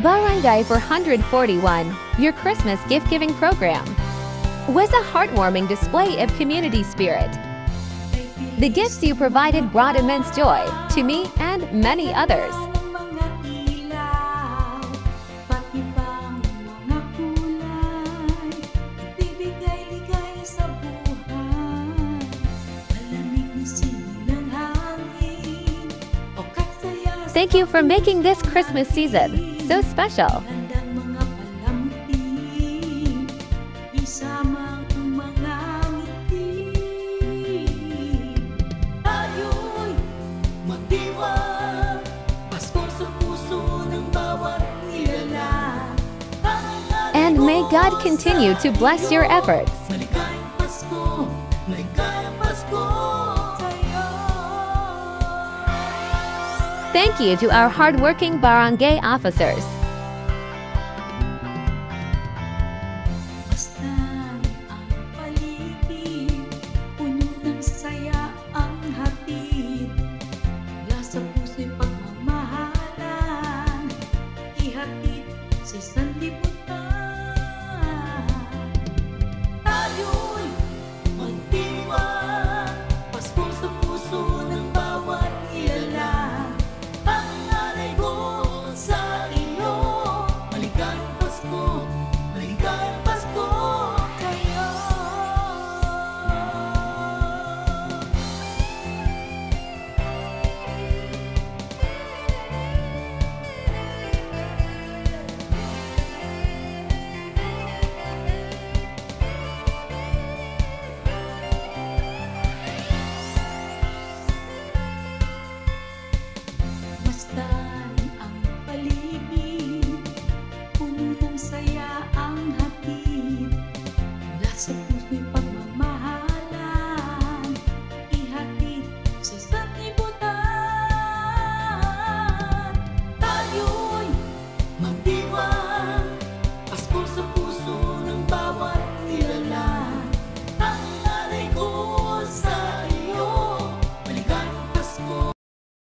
Barangay 441, your Christmas gift-giving program, was a heartwarming display of community spirit. The gifts you provided brought immense joy to me and many others. Thank you for making this Christmas season so special. And may God continue to bless your efforts. Thank you to our hardworking barangay officers.